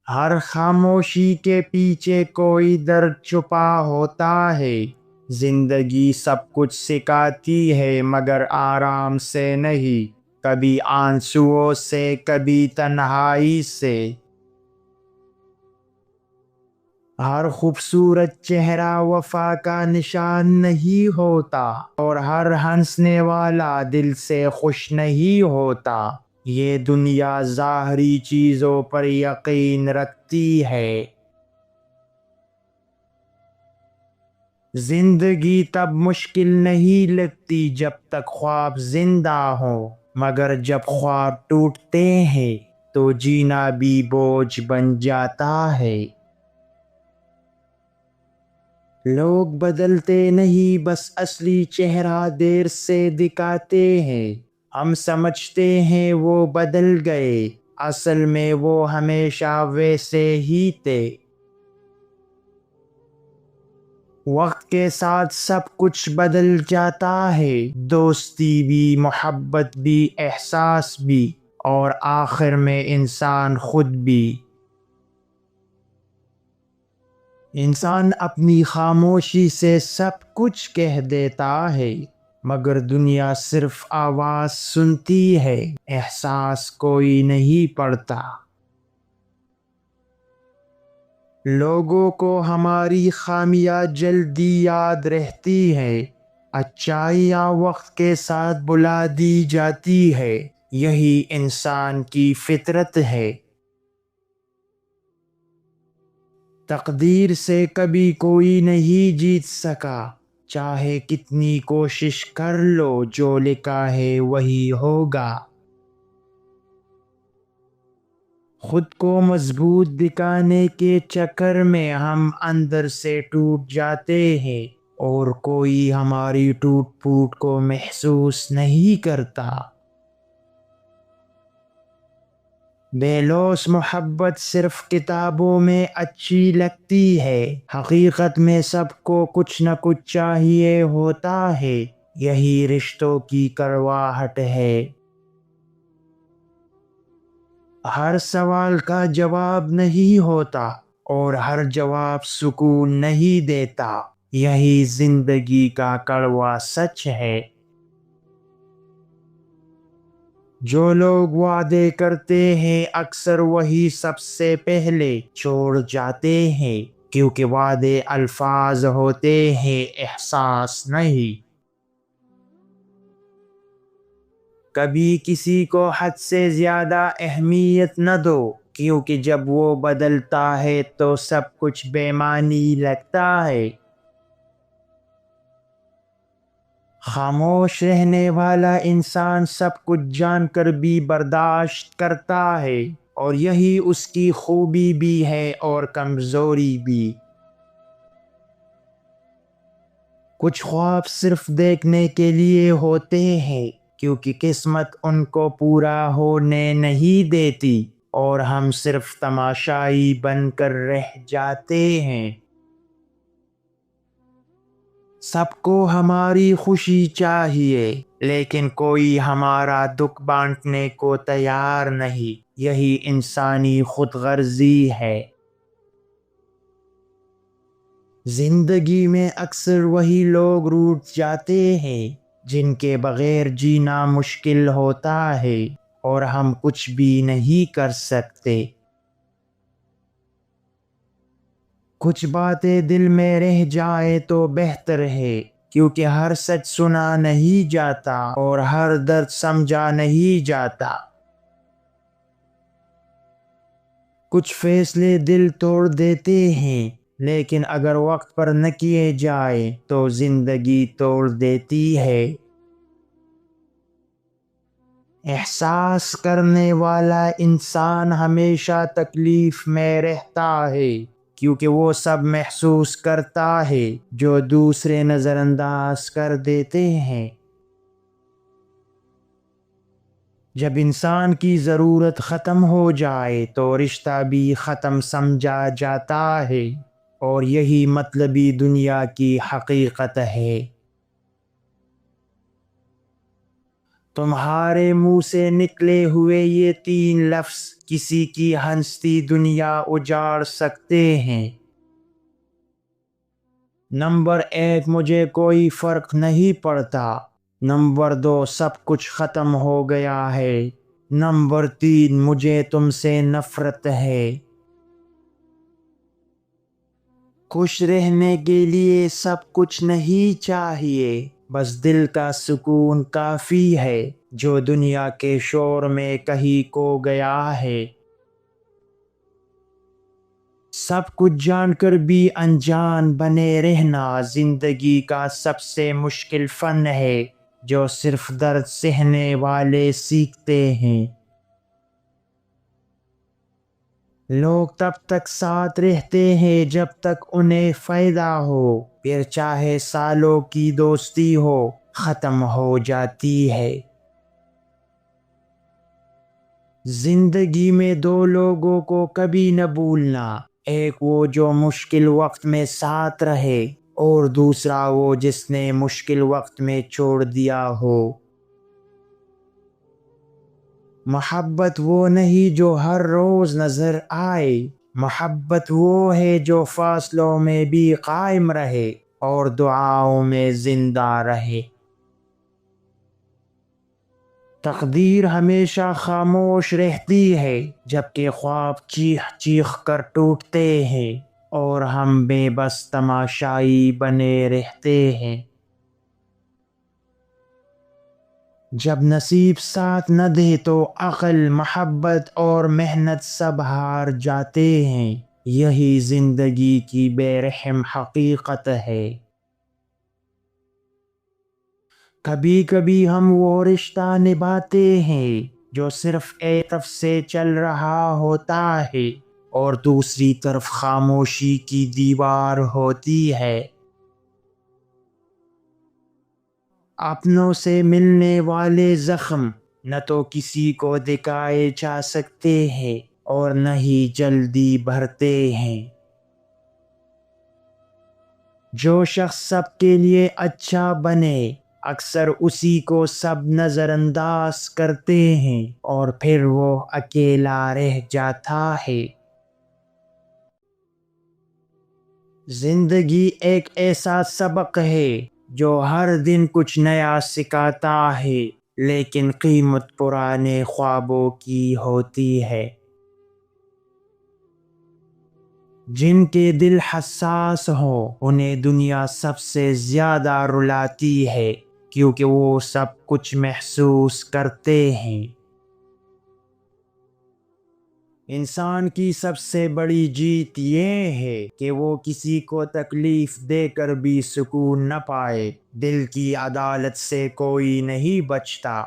ہر خاموشی کے پیچھے کوئی درد چھپا ہوتا ہے۔ زندگی سب کچھ سکھاتی ہے مگر آرام سے نہیں، کبھی آنسوؤں سے کبھی تنہائی سے۔ ہر خوبصورت چہرہ وفا کا نشان نہیں ہوتا، اور ہر ہنسنے والا دل سے خوش نہیں ہوتا۔ یہ دنیا ظاہری چیزوں پر یقین رکھتی ہے۔ زندگی تب مشکل نہیں لگتی جب تک خواب زندہ ہوں، مگر جب خواب ٹوٹتے ہیں تو جینا بھی بوجھ بن جاتا ہے۔ لوگ بدلتے نہیں، بس اصلی چہرہ دیر سے دکھاتے ہیں۔ ہم سمجھتے ہیں وہ بدل گئے، اصل میں وہ ہمیشہ ویسے ہی تھے۔ وقت کے ساتھ سب کچھ بدل جاتا ہے، دوستی بھی، محبت بھی، احساس بھی، اور آخر میں انسان خود بھی۔ انسان اپنی خاموشی سے سب کچھ کہہ دیتا ہے، مگر دنیا صرف آواز سنتی ہے، احساس کوئی نہیں پڑھتا۔ لوگوں کو ہماری خامیاں جلدی یاد رہتی ہے، اچھائیاں وقت کے ساتھ بھلا دی جاتی ہے، یہی انسان کی فطرت ہے۔ تقدیر سے کبھی کوئی نہیں جیت سکا، چاہے کتنی کوشش کر لو، جو لکھا ہے وہی ہوگا۔ خود کو مضبوط دکھانے کے چکر میں ہم اندر سے ٹوٹ جاتے ہیں، اور کوئی ہماری ٹوٹ پھوٹ کو محسوس نہیں کرتا۔ بے لوث محبت صرف کتابوں میں اچھی لگتی ہے، حقیقت میں سب کو کچھ نہ کچھ چاہیے ہوتا ہے، یہی رشتوں کی کرواہٹ ہے۔ ہر سوال کا جواب نہیں ہوتا، اور ہر جواب سکون نہیں دیتا، یہی زندگی کا کڑوا سچ ہے۔ جو لوگ وعدے کرتے ہیں اکثر وہی سب سے پہلے چھوڑ جاتے ہیں، کیونکہ وعدے الفاظ ہوتے ہیں، احساس نہیں۔ کبھی کسی کو حد سے زیادہ اہمیت نہ دو، کیونکہ جب وہ بدلتا ہے تو سب کچھ بے معنی لگتا ہے۔ خاموش رہنے والا انسان سب کچھ جان کر بھی برداشت کرتا ہے، اور یہی اس کی خوبی بھی ہے اور کمزوری بھی۔ کچھ خواب صرف دیکھنے کے لیے ہوتے ہیں، کیونکہ قسمت ان کو پورا ہونے نہیں دیتی، اور ہم صرف تماشائی بن کر رہ جاتے ہیں۔ سب کو ہماری خوشی چاہیے، لیکن کوئی ہمارا دکھ بانٹنے کو تیار نہیں، یہی انسانی خود غرضی ہے۔ زندگی میں اکثر وہی لوگ روٹھ جاتے ہیں جن کے بغیر جینا مشکل ہوتا ہے، اور ہم کچھ بھی نہیں کر سکتے۔ کچھ باتیں دل میں رہ جائے تو بہتر ہے، کیونکہ ہر سچ سنا نہیں جاتا اور ہر درد سمجھا نہیں جاتا۔ کچھ فیصلے دل توڑ دیتے ہیں، لیکن اگر وقت پر نہ کیے جائے تو زندگی توڑ دیتی ہے۔ احساس کرنے والا انسان ہمیشہ تکلیف میں رہتا ہے، کیونکہ وہ سب محسوس کرتا ہے جو دوسرے نظر انداز کر دیتے ہیں۔ جب انسان کی ضرورت ختم ہو جائے تو رشتہ بھی ختم سمجھا جاتا ہے، اور یہی مطلبی دنیا کی حقیقت ہے۔ تمہارے منہ سے نکلے ہوئے یہ 3 لفظ کسی کی ہنستی دنیا اجاڑ سکتے ہیں۔ نمبر 1، مجھے کوئی فرق نہیں پڑتا۔ نمبر 2، سب کچھ ختم ہو گیا ہے۔ نمبر 3، مجھے تم سے نفرت ہے۔ خوش رہنے کے لیے سب کچھ نہیں چاہیے، بس دل کا سکون کافی ہے جو دنیا کے شور میں کہیں کھو گیا ہے۔ سب کچھ جان کر بھی انجان بنے رہنا زندگی کا سب سے مشکل فن ہے جو صرف درد سہنے والے سیکھتے ہیں۔ لوگ تب تک ساتھ رہتے ہیں جب تک انہیں فائدہ ہو، پھر چاہے سالوں کی دوستی ہو ختم ہو جاتی ہے۔ زندگی میں 2 لوگوں کو کبھی نہ بھولنا، ایک وہ جو مشکل وقت میں ساتھ رہے اور دوسرا وہ جس نے مشکل وقت میں چھوڑ دیا ہو۔ محبت وہ نہیں جو ہر روز نظر آئے، محبت وہ ہے جو فاصلوں میں بھی قائم رہے اور دعاؤں میں زندہ رہے۔ تقدیر ہمیشہ خاموش رہتی ہے جبکہ خواب چیخ چیخ کر ٹوٹتے ہیں اور ہم بے بس تماشائی بنے رہتے ہیں۔ جب نصیب ساتھ نہ دے تو عقل، محبت اور محنت سب ہار جاتے ہیں، یہی زندگی کی بے رحم حقیقت ہے۔ کبھی کبھی ہم وہ رشتہ نبھاتے ہیں جو صرف ایک طرف سے چل رہا ہوتا ہے اور دوسری طرف خاموشی کی دیوار ہوتی ہے۔ اپنوں سے ملنے والے زخم نہ تو کسی کو دکھائے جا سکتے ہیں اور نہ ہی جلدی بھرتے ہیں۔ جو شخص سب کے لیے اچھا بنے اکثر اسی کو سب نظر انداز کرتے ہیں اور پھر وہ اکیلا رہ جاتا ہے۔ زندگی ایک ایسا سبق ہے جو ہر دن کچھ نیا سکھاتا ہے، لیکن قیمت پرانے خوابوں کی ہوتی ہے۔ جن کے دل حساس ہو انہیں دنیا سب سے زیادہ رلاتی ہے کیونکہ وہ سب کچھ محسوس کرتے ہیں۔ انسان کی سب سے بڑی جیت یہ ہے کہ وہ کسی کو تکلیف دے کر بھی سکون نہ پائے۔ دل کی عدالت سے کوئی نہیں بچتا،